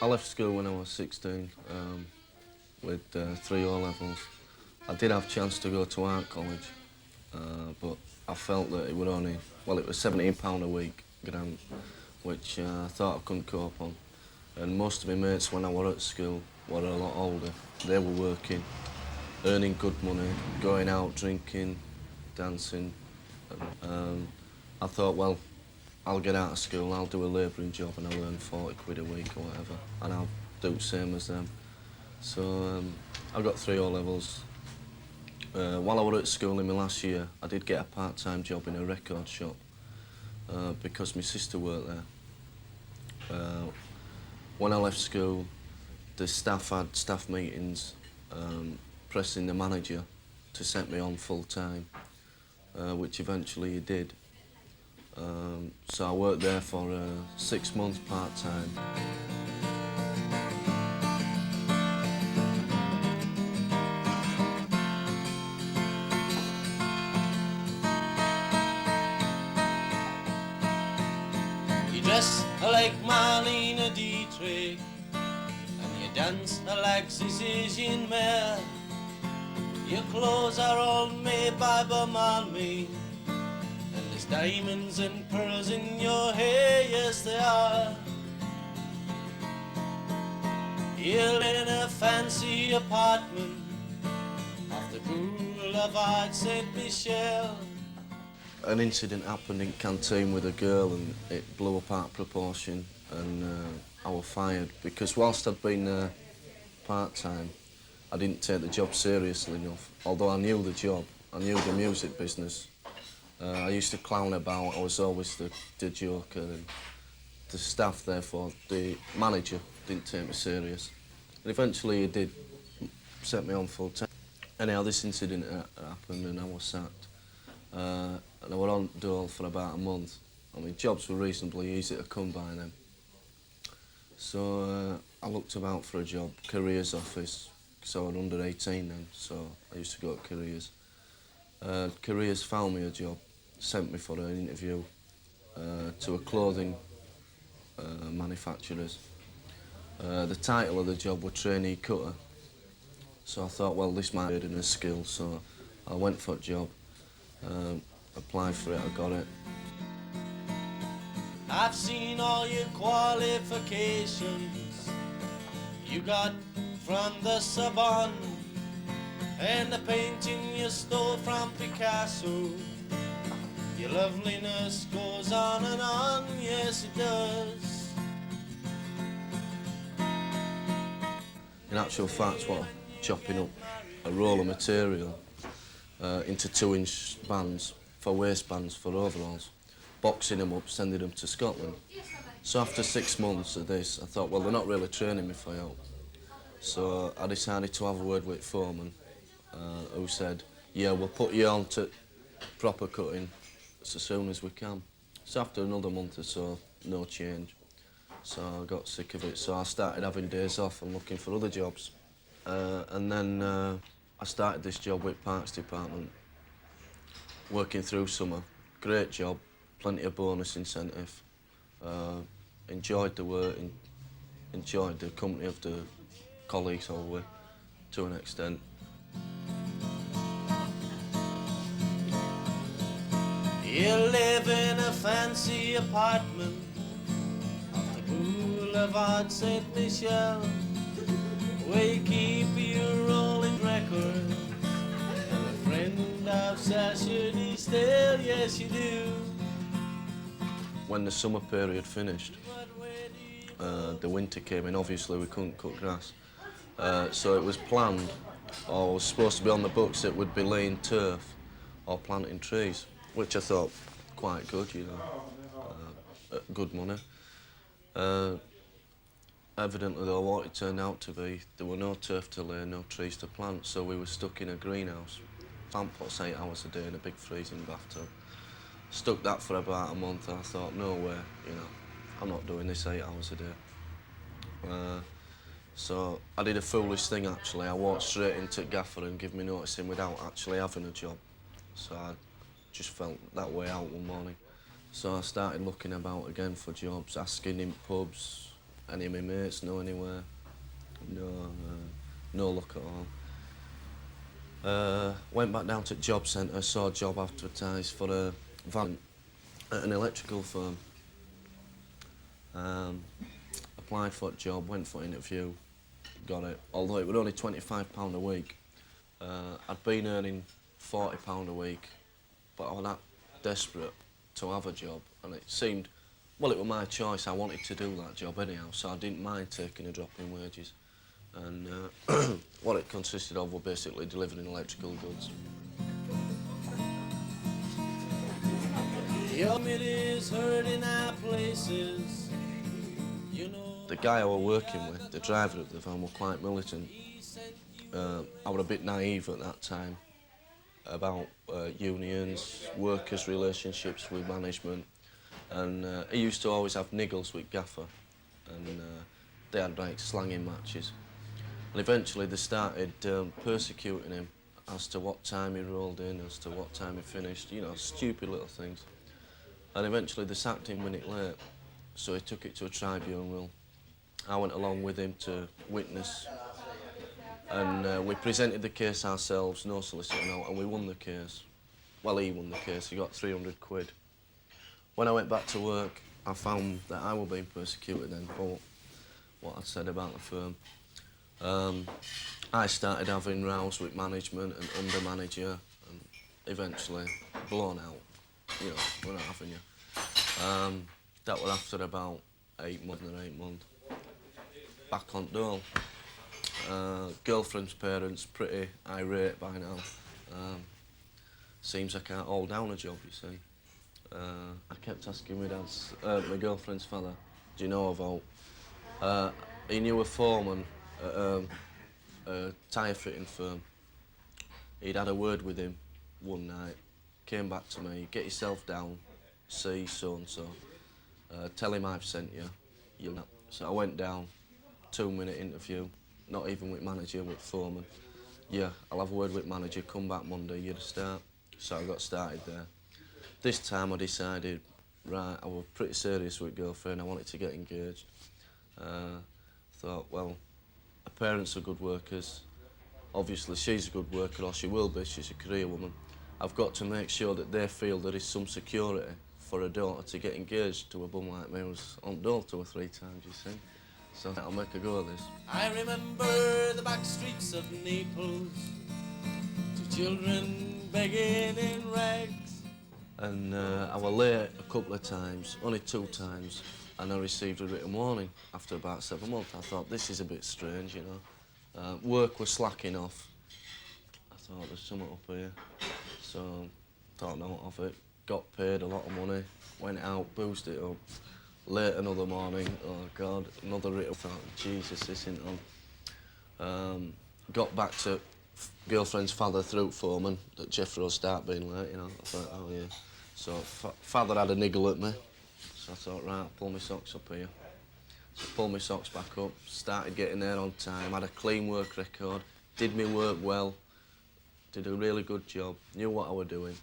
I left school when I was 16 with 3 O-levels. I did have a chance to go to art college, but I felt that it would only, well, it was £17 a week grant, which I thought I couldn't cope on. And most of my mates when I were at school were a lot older. They were working, earning good money, going out, drinking, dancing. I thought, well, I'll get out of school, I'll do a labouring job and I'll earn 40 quid a week or whatever, and I'll do the same as them. So I got 3 O-levels. While I was at school in my last year, I did get a part-time job in a record shop because my sister worked there. When I left school, the staff had staff meetings pressing the manager to set me on full-time, which eventually he did. So I worked there for 6 months part-time. You dress like Marlene Dietrich, and you dance like Sicilian mare. Your clothes are all made by Balmain. There's diamonds and pearls in your hair, yes they are. You live in a fancy apartment off the Boulevard Saint-Michel. An incident happened in canteen with a girl and it blew up out of proportion, and I was fired because whilst I'd been there part-time, I didn't take the job seriously enough. Although I knew the job, I knew the music business. I used to clown about, I was always the joker, and the staff, therefore, the manager didn't take me serious. And eventually he did set me on full time. Anyhow, this incident happened and I was sacked. And I was on dole for about a month. I mean, jobs were reasonably easy to come by then. So I looked about for a job, careers office, because I was under 18 then, so I used to go to careers. Careers found me a job, sent me for an interview to a clothing manufacturers. The title of the job was trainee cutter. So I thought, well, this might be a skill, so I went for a job, applied for it, I got it. I've seen all your qualifications you got from the Sorbonne, and the painting you stole from Picasso. Your loveliness goes on and on, yes it does. In actual fact, what, chopping up a roll of material into 2-inch bands for waistbands for overalls, boxing them up, sending them to Scotland. So after 6 months of this, I thought, well, they're not really training me for help. So I decided to have a word with foreman, who said, yeah, we'll put you on to proper cutting as soon as we can. So after another month or so, no change. So I got sick of it, so I started having days off and looking for other jobs. And then I started this job with Parks Department, working through summer. Great job, plenty of bonus incentive. Enjoyed the work, enjoyed the company of the colleagues I was with, to an extent. You live in a fancy apartment off the Boulevard Saint-Michel, where you keep your rolling record and a friend of Saturday still, yes you do. When the summer period finished, the winter came in. Obviously we couldn't cut grass. So it was planned, or was supposed to be on the books, it would be laying turf or planting trees, which I thought quite good, you know, good money. Evidently though, what it turned out to be, there were no turf to lay, no trees to plant, so we were stuck in a greenhouse. Plant pots 8 hours a day in a big freezing bathtub. Stuck that for about a month and I thought, no way, you know, I'm not doing this 8 hours a day. So I did a foolish thing actually. I walked straight into Gaffer and gave me notice in without actually having a job. So I just felt that way out one morning. So I started looking about again for jobs, asking in pubs, any of my mates know anywhere. No, no luck at all. Went back down to the job centre, saw a job advertised for a van at an electrical firm. Applied for a job, went for an interview, got it. Although it was only £25 a week. I'd been earning £40 a week, but I was that desperate to have a job, and it seemed, well, it was my choice. I wanted to do that job anyhow, so I didn't mind taking a drop in wages. And what it consisted of were basically delivering electrical goods. It is heard in our places, you know. The guy I was working with, the driver of the van, was quite militant. I was a bit naive at that time about unions, workers' relationships with management, and he used to always have niggles with Gaffer, and they had like slanging matches. And eventually they started persecuting him as to what time he rolled in, as to what time he finished, you know, stupid little things. And eventually they sacked him a minute late, so he took it to a tribunal. I went along with him to witness, and we presented the case ourselves, no solicitor note, and we won the case. Well, he won the case, he got 300 quid. When I went back to work, I found that I was being persecuted then for what I'd said about the firm. I started having rows with management and under manager, and eventually blown out. You know, we're not having you. That was after about 8 months. Back on dole. Girlfriend's parents pretty irate by now. Seems I can't hold down a job, you see. I kept asking my girlfriend's father, do you know about? He knew a foreman at a tyre fitting firm. He'd had a word with him one night, came back to me, get yourself down, see so-and-so, tell him I've sent you. So I went down, 2-minute interview, not even with manager, with foreman. Yeah, I'll have a word with manager, come back Monday, you're to start. So I got started there. This time I decided, right, I was pretty serious with girlfriend, I wanted to get engaged. Thought, well, her parents are good workers. Obviously she's a good worker, or she will be, she's a career woman. I've got to make sure that they feel there is some security for a daughter to get engaged to a bum like me who's on dole 2 or 3 times, you see. So I'll make a go of this. I remember the back streets of Naples, 2 children begging in rags. And I was late a couple of times, only 2 times, and I received a written warning after about 7 months. I thought, this is a bit strange, you know. Work was slacking off. I thought, there's something up here. So, thought note of it. Got paid a lot of money, went out, boosted it up. Late another morning, oh God, another written. Thought, Jesus, this isn't on. Got back to girlfriend's father through foreman that Geoff will start being late, you know. I thought, oh yeah. So father had a niggle at me. So I thought, right, I'll pull my socks up here. So pulled my socks back up, started getting there on time, had a clean work record, did my work well, did a really good job, knew what I was doing,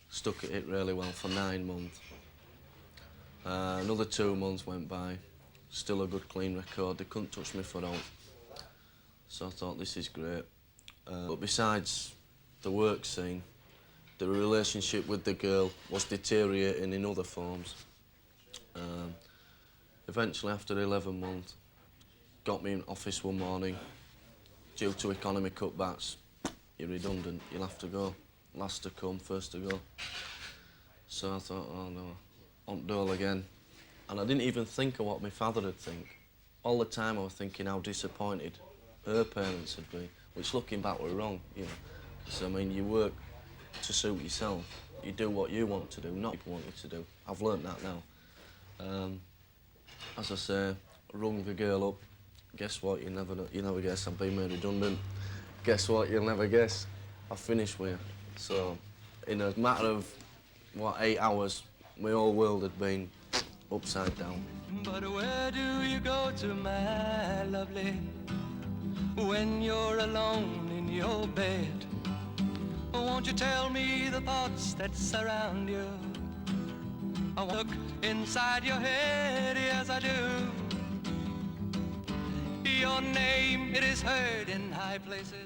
stuck at it really well for 9 months. Another 2 months went by, still a good clean record, they couldn't touch me foot out. So I thought, this is great. But besides the work scene, the relationship with the girl was deteriorating in other forms. Eventually, after 11 months, got me in office one morning. Due to economy cutbacks, you're redundant, you'll have to go. Last to come, first to go. So I thought, oh no, on dole again. And I didn't even think of what my father would think. All the time I was thinking how disappointed her parents had been, which looking back were wrong, you know. Because I mean, you work to suit yourself. You do what you want to do, not what people want you to do. I've learnt that now. As I say, rung the girl up. Guess what? You never guess I've been made redundant. Guess what? You'll never guess. I finished with her. So, in a matter of, what, 8 hours, my whole world had been upside down. But where do you go to, my lovely, when you're alone in your bed? Won't you tell me the thoughts that surround you? I look inside your head, yes I do. your name, it is heard in high places.